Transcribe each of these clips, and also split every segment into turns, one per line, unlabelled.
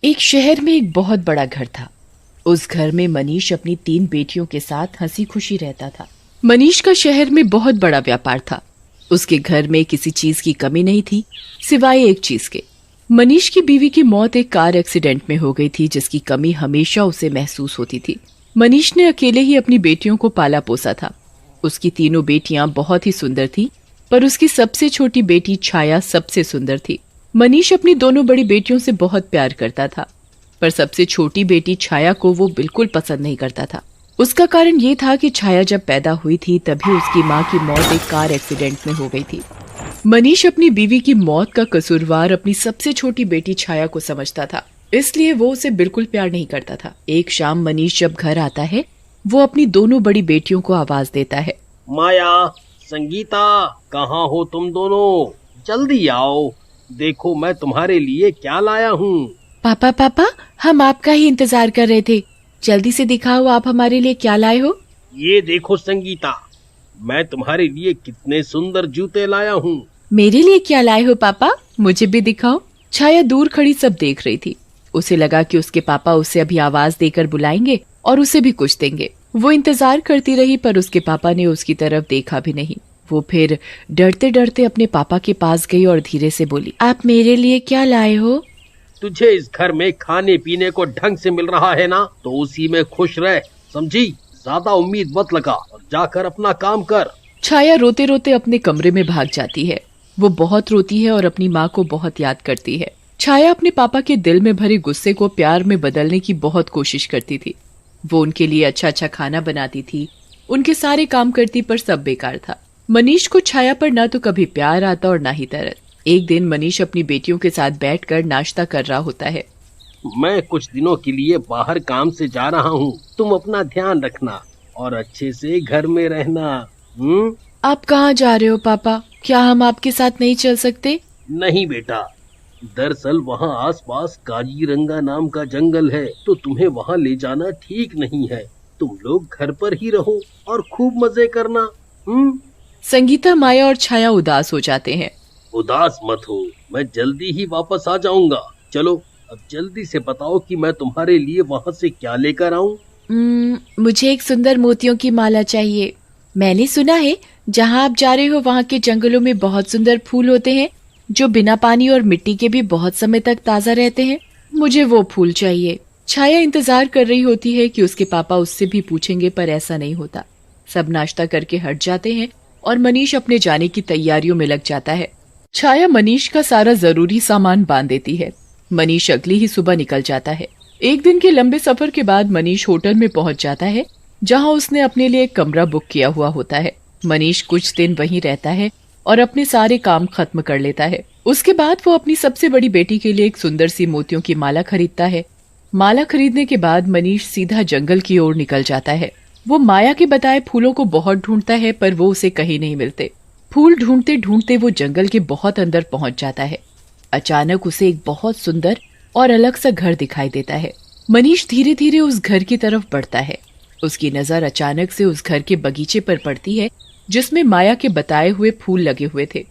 एक शहर में एक बहुत बड़ा घर था। उस घर में मनीष अपनी 3 बेटियों के साथ हंसी खुशी रहता था। मनीष का शहर में बहुत बड़ा व्यापार था। उसके घर में किसी चीज की कमी नहीं थी सिवाय एक चीज के। मनीष की बीवी की मौत एक कार एक्सीडेंट में हो गई थी, जिसकी कमी हमेशा उसे महसूस होती थी। मनीष ने अकेले ही अपनी बेटियों को पाला पोसा था। उसकी तीनों बेटियां बहुत ही सुंदर थी, पर उसकी सबसे छोटी बेटी छाया सबसे सुंदर थी। मनीष अपनी दोनों बड़ी बेटियों से बहुत प्यार करता था, पर सबसे छोटी बेटी छाया को वो बिल्कुल पसंद नहीं करता था। उसका कारण ये था कि छाया जब पैदा हुई थी तभी उसकी माँ की मौत एक कार एक्सीडेंट में हो गई थी। मनीष अपनी बीवी की मौत का कसूरवार अपनी सबसे छोटी बेटी छाया को समझता था, इसलिए वो उसे बिल्कुल प्यार नहीं करता था। एक शाम मनीष जब घर आता है, वो अपनी दोनों बड़ी बेटियों को आवाज देता है,
माया, संगीता, कहाँ हो तुम दोनों? जल्दी आओ, देखो मैं तुम्हारे लिए क्या लाया हूँ।
पापा पापा, हम आपका ही इंतजार कर रहे थे। जल्दी से दिखाओ आप हमारे लिए क्या लाए हो।
ये देखो संगीता, मैं तुम्हारे लिए कितने सुंदर जूते लाया हूँ।
मेरे लिए क्या लाए हो पापा, मुझे भी दिखाओ। छाया दूर खड़ी सब देख रही थी। उसे लगा कि उसके पापा उसे अभी आवाज देकर बुलाएंगे और उसे भी कुछ देंगे। वो इंतजार करती रही, पर उसके पापा ने उसकी तरफ देखा भी नहीं। वो फिर डरते डरते अपने पापा के पास गई और धीरे से बोली, आप मेरे लिए क्या लाए हो?
तुझे इस घर में खाने पीने को ढंग से मिल रहा है ना, तो उसी में खुश रह, समझी? ज्यादा उम्मीद मत लगा और जाकर अपना काम कर।
छाया रोते रोते अपने कमरे में भाग जाती है। वो बहुत रोती है और अपनी माँ को बहुत याद करती है। छाया अपने पापा के दिल में भरे गुस्से को प्यार में बदलने की बहुत कोशिश करती थी। वो उनके लिए अच्छा अच्छा खाना बनाती थी, उनके सारे काम करती, पर सब बेकार था। मनीष को छाया पर ना तो कभी प्यार आता और ना ही तरस। एक दिन मनीष अपनी बेटियों के साथ बैठकर नाश्ता कर रहा होता है।
मैं कुछ दिनों के लिए बाहर काम से जा रहा हूँ, तुम अपना ध्यान रखना और अच्छे से घर में रहना।
आप कहाँ जा रहे हो पापा? क्या हम आपके साथ नहीं चल सकते?
नहीं बेटा, दरअसल वहाँ आसपास काजीरंगा नाम का जंगल है, तो तुम्हें वहाँ ले जाना ठीक नहीं है। तुम लोग घर पर ही रहो और खूब मजे करना।
संगीता, माया और छाया उदास हो जाते हैं।
उदास मत हो, मैं जल्दी ही वापस आ जाऊंगा। चलो अब जल्दी से बताओ कि मैं तुम्हारे लिए वहाँ से क्या लेकर आऊं।
मुझे एक सुंदर मोतियों की माला चाहिए। मैंने सुना है जहाँ आप जा रहे हो वहाँ के जंगलों में बहुत सुंदर फूल होते हैं, जो बिना पानी और मिट्टी के भी बहुत समय तक ताजा रहते हैं। मुझे वो फूल चाहिए। छाया इंतजार कर रही होती है कि उसके पापा उससे भी पूछेंगे, पर ऐसा नहीं होता। सब नाश्ता करके हट जाते हैं और मनीष अपने जाने की तैयारियों में लग जाता है। छाया मनीष का सारा जरूरी सामान बांध देती है। मनीष अगली ही सुबह निकल जाता है। एक दिन के लंबे सफर के बाद मनीष होटल में पहुंच जाता है, जहां उसने अपने लिए एक कमरा बुक किया हुआ होता है। मनीष कुछ दिन वहीं रहता है और अपने सारे काम खत्म कर लेता है। उसके बाद वो अपनी सबसे बड़ी बेटी के लिए एक सुंदर सी मोतियों की माला खरीदता है। माला खरीदने के बाद मनीष सीधा जंगल की ओर निकल जाता है। वो माया के बताए फूलों को बहुत ढूंढता है, पर वो उसे कहीं नहीं मिलते। फूल ढूंढते ढूंढते वो जंगल के बहुत अंदर पहुंच जाता है। अचानक उसे एक बहुत सुंदर और अलग सा घर दिखाई देता है। मनीष धीरे धीरे उस घर की तरफ बढ़ता है। उसकी नजर अचानक से उस घर के बगीचे पर पड़ती है, जिसमें माया के बताए हुए फूल लगे हुए थे।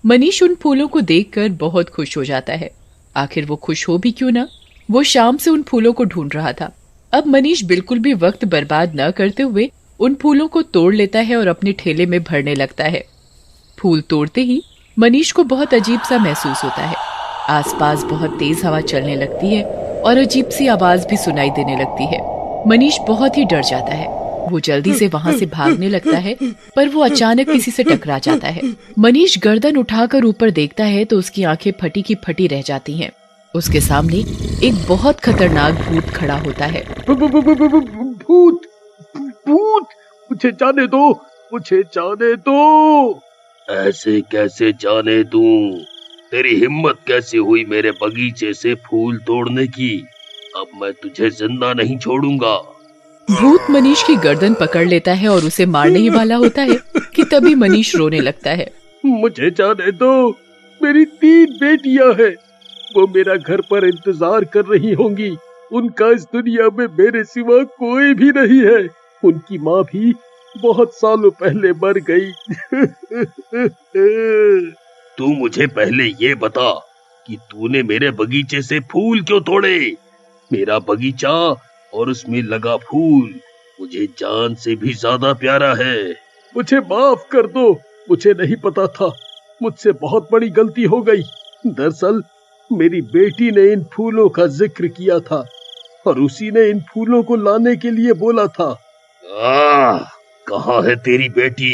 मनीष उन फूलों को देखकर बहुत खुश हो जाता है। आखिर वो खुश हो भी क्यों ना, वो शाम से उन फूलों को ढूंढ रहा था। अब मनीष बिल्कुल भी वक्त बर्बाद न करते हुए उन फूलों को तोड़ लेता है और अपने ठेले में भरने लगता है। फूल तोड़ते ही मनीष को बहुत अजीब सा महसूस होता है। आसपास बहुत तेज हवा चलने लगती है और अजीब सी आवाज भी सुनाई देने लगती है। मनीष बहुत ही डर जाता है। वो जल्दी से वहां से भागने लगता है, पर वो अचानक किसी से टकरा जाता है। मनीष गर्दन उठाकर ऊपर देखता है तो उसकी आंखें फटी की फटी रह जाती हैं। उसके सामने एक बहुत खतरनाक भूत खड़ा होता है।
भूत, भूत, मुझे जाने दो, मुझे जाने दो। ऐसे कैसे जाने दूं? तेरी हिम्मत कैसे हुई मेरे बगीचे से फूल तोड़ने की? अब मैं तुझे जिंदा नहीं छोड़ूंगा।
भूत मनीष की गर्दन पकड़ लेता है और उसे मारने ही वाला होता है कि तभी मनीष रोने लगता है।
मुझे जाने दो, मेरी 3 बेटियां हैं, वो मेरा घर पर इंतजार कर रही होंगी। उनका इस दुनिया में मेरे सिवा कोई भी नहीं है। उनकी माँ भी बहुत सालों पहले मर गई। तू मुझे पहले ये बता कि तूने मेरे बगीचे से फूल क्यों तोड़े। मेरा बगीचा और उसमें लगा फूल मुझे जान से भी ज्यादा प्यारा है। मुझे माफ कर दो, मुझे नहीं पता था, मुझसे बहुत बड़ी गलती हो गई। दरअसल मेरी बेटी ने इन फूलों का जिक्र किया था और उसी ने इन फूलों को लाने के लिए बोला था। कहाँ है तेरी बेटी?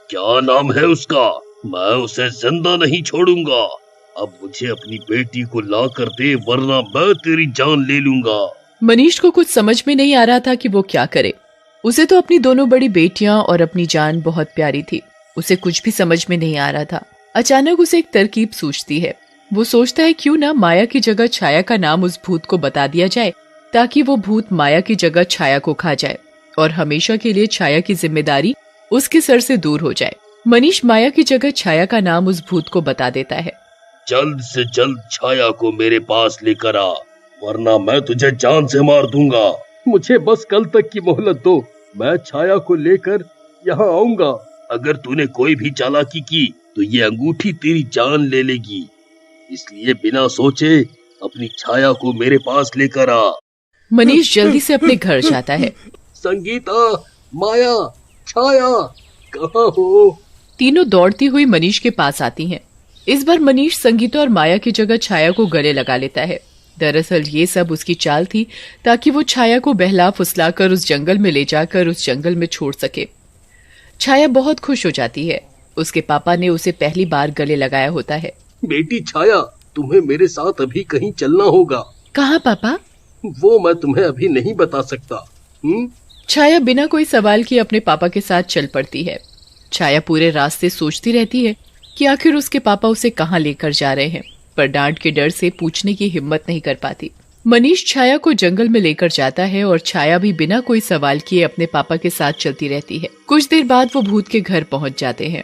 क्या नाम है उसका? मैं उसे जिंदा नहीं छोड़ूंगा। अब मुझे अपनी बेटी को ला कर दे, वरना मैं तेरी जान ले लूंगा।
मनीष को कुछ समझ में नहीं आ रहा था कि वो क्या करे। उसे तो अपनी दोनों बड़ी बेटियां और अपनी जान बहुत प्यारी थी। उसे कुछ भी समझ में नहीं आ रहा था। अचानक उसे एक तरकीब सूझती है। वो सोचता है क्यों ना माया की जगह छाया का नाम उस भूत को बता दिया जाए, ताकि वो भूत माया की जगह छाया को खा जाए और हमेशा के लिए छाया की जिम्मेदारी उसके सर से दूर हो जाए। मनीष माया की जगह छाया का नाम उस भूत को बता देता है।
जल्द से जल्द छाया को मेरे पास लेकर आ, वरना मैं तुझे जान से मार दूंगा। मुझे बस कल तक की मोहलत दो, मैं छाया को लेकर यहाँ आऊंगा। अगर तूने कोई भी चालाकी की तो ये अंगूठी तेरी जान ले लेगी, इसलिए बिना सोचे अपनी छाया को मेरे पास लेकर आ।
मनीष जल्दी से अपने घर जाता है।
संगीता, माया, छाया, कहाँ हो?
तीनों दौड़ती हुई मनीष के पास आती हैं। इस बार मनीष संगीता और माया की जगह छाया को गले लगा लेता है। दरअसल ये सब उसकी चाल थी, ताकि वो छाया को बहला फुसलाकर उस जंगल में ले जाकर उस जंगल में छोड़ सके। छाया बहुत खुश हो जाती है। उसके पापा ने उसे पहली बार गले लगाया होता है।
बेटी छाया, तुम्हें मेरे साथ अभी कहीं चलना होगा।
कहाँ पापा?
वो मैं तुम्हें अभी नहीं बता सकता।
छाया बिना कोई सवाल किए अपने पापा के साथ चल पड़ती है। छाया पूरे रास्ते सोचती रहती है कि आखिर उसके पापा उसे कहाँ लेकर जा रहे हैं, पर डांट के डर से पूछने की हिम्मत नहीं कर पाती। मनीष छाया को जंगल में लेकर जाता है और छाया भी बिना कोई सवाल किए अपने पापा के साथ चलती रहती है। कुछ देर बाद वो भूत के घर पहुंच जाते हैं।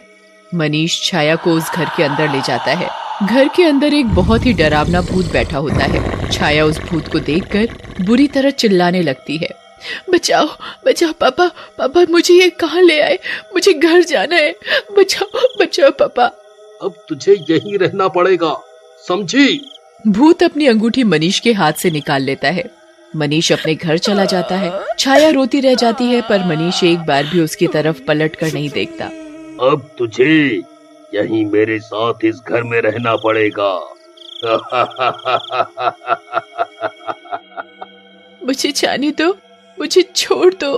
मनीष छाया को उस घर के अंदर ले जाता है। घर के अंदर एक बहुत ही डरावना भूत बैठा होता है। छाया उस भूत को देखकर बुरी तरह चिल्लाने लगती है। बचाओ, बचाओ पापा, पापा मुझे ये कहाँ ले आए? मुझे घर जाना है, बचाओ, बचाओ पापा।
अब तुझे यहीं रहना पड़ेगा, समझी?
भूत अपनी अंगूठी मनीष के हाथ से निकाल लेता है। मनीष अपने घर चला जाता है। छाया रोती रह जाती है, पर मनीष एक बार भी उसकी तरफ पलट कर नहीं देखता।
अब तुझे यहीं मेरे साथ इस घर में रहना पड़ेगा।
मुझे जाने दो, मुझे छोड़ दो।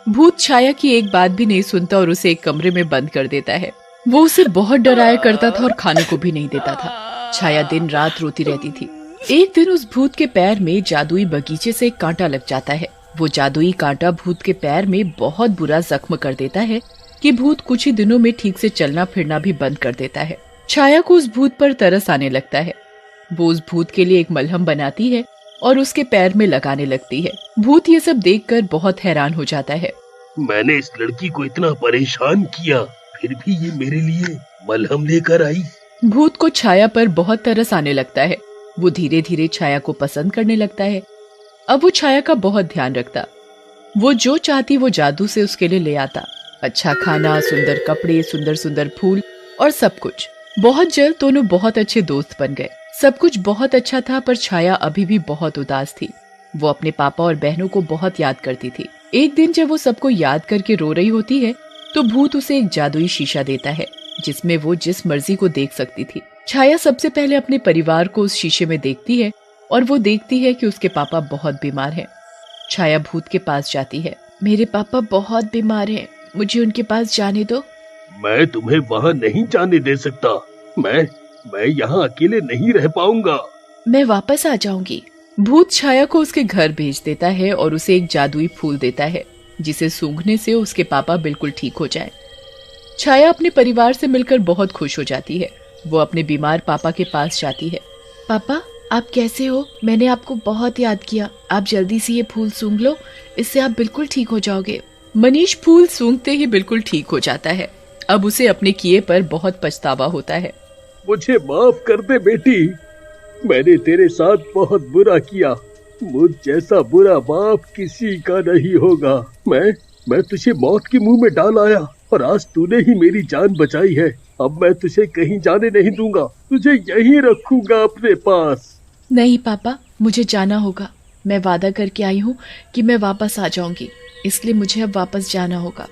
भूत छाया की एक बात भी नहीं सुनता और उसे एक कमरे में बंद कर देता है। वो उसे बहुत डराया करता था और खाने को भी नहीं देता था। छाया दिन रात रोती रहती थी। एक दिन उस भूत के पैर में जादुई बगीचे से एक कांटा लग जाता है। वो जादुई कांटा भूत के पैर में बहुत बुरा जख्म कर देता है कि भूत कुछ ही दिनों में ठीक से चलना फिरना भी बंद कर देता है। छाया को उस भूत पर तरस आने लगता है। वो उस भूत के लिए एक मलहम बनाती है और उसके पैर में लगाने लगती है। भूत ये सब देखकर बहुत हैरान हो जाता है।
मैंने इस लड़की को इतना परेशान किया, फिर भी ये मेरे लिए मलहम लेकर आई।
भूत को छाया पर बहुत तरस आने लगता है। वो धीरे धीरे छाया को पसंद करने लगता है। अब वो छाया का बहुत ध्यान रखता। वो जो चाहती वो जादू से उसके लिए ले आता। अच्छा खाना, सुंदर कपड़े, सुंदर सुंदर फूल और सब कुछ। बहुत जल्द दोनों बहुत अच्छे दोस्त बन गए। सब कुछ बहुत अच्छा था, पर छाया अभी भी बहुत उदास थी। वो अपने पापा और बहनों को बहुत याद करती थी। एक दिन जब वो सबको याद करके रो रही होती है, तो भूत उसे एक जादुई शीशा देता है, जिसमें वो जिस मर्जी को देख सकती थी। छाया सबसे पहले अपने परिवार को उस शीशे में देखती है और वो देखती है कि उसके पापा बहुत बीमार हैं। छाया भूत के पास जाती है। मेरे पापा बहुत बीमार हैं, मुझे उनके पास जाने दो।
मैं तुम्हें वहाँ नहीं जाने दे सकता। मैं यहाँ अकेले नहीं रह पाऊंगा।
मैं वापस आ जाऊंगी। भूत छाया को उसके घर भेज देता है और उसे एक जादुई फूल देता है, जिसे सूंघने से उसके पापा बिल्कुल ठीक हो जाएं। छाया अपने परिवार से मिलकर बहुत खुश हो जाती है। वो अपने बीमार पापा के पास जाती है। पापा, आप कैसे हो? मैंने आपको बहुत याद किया। आप जल्दी से ये फूल सूंघ लो, इससे आप बिल्कुल ठीक हो जाओगे। मनीष फूल सूंघते ही बिल्कुल ठीक हो जाता है। अब उसे अपने किए पर बहुत पछतावा होता है।
मुझे माफ कर दे बेटी, मैंने तेरे साथ बहुत बुरा किया। मुझ जैसा बुरा बाप किसी का नहीं होगा। मैं तुझे मौत के मुंह में डाल आया और आज तूने ही मेरी जान बचाई है। अब मैं तुझे कहीं जाने नहीं दूंगा, तुझे यहीं रखूंगा अपने पास।
नहीं पापा, मुझे जाना होगा। मैं वादा करके आई हूँ कि मैं वापस आ जाऊंगी, इसलिए मुझे अब वापस जाना होगा।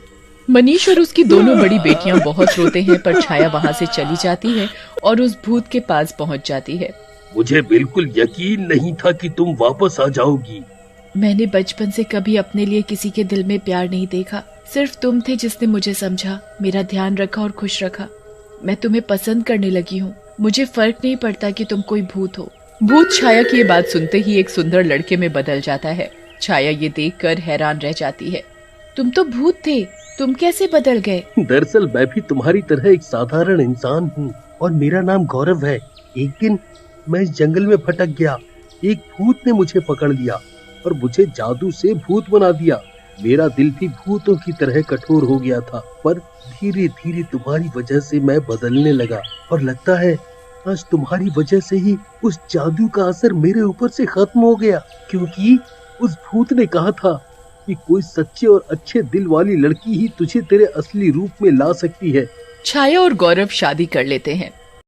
मनीष और उसकी दोनों बड़ी बेटियां बहुत रोते हैं, पर छाया वहाँ से चली जाती है और उस भूत के पास पहुँच जाती है।
मुझे बिल्कुल यकीन नहीं था कि तुम वापस आ जाओगी।
मैंने बचपन से कभी अपने लिए किसी के दिल में प्यार नहीं देखा। सिर्फ तुम थे जिसने मुझे समझा, मेरा ध्यान रखा और खुश रखा। मैं तुम्हें पसंद करने लगी हूँ। मुझे फर्क नहीं पड़ता कि तुम कोई भूत हो। भूत छाया की ये बात सुनते ही एक सुंदर लड़के में बदल जाता है। छाया ये देखकर हैरान रह जाती है। तुम तो भूत थे, तुम कैसे बदल गए?
दरअसल मैं भी तुम्हारी तरह एक साधारण इंसान हूँ और मेरा नाम गौरव है। एक दिन मैं इस जंगल में भटक गया। एक भूत ने मुझे पकड़ लिया और मुझे जादू से भूत बना दिया। मेरा दिल भी भूतों की तरह कठोर हो गया था, पर धीरे धीरे तुम्हारी वजह से मैं बदलने लगा और लगता है आज तुम्हारी वजह से ही उस जादू का असर मेरे ऊपर से खत्म हो गया, क्योंकि उस भूत ने कहा था कि कोई सच्चे और अच्छे दिल वाली लड़की ही तुझे तेरे असली रूप में ला सकती है।
छाया और गौरव शादी कर लेते हैं।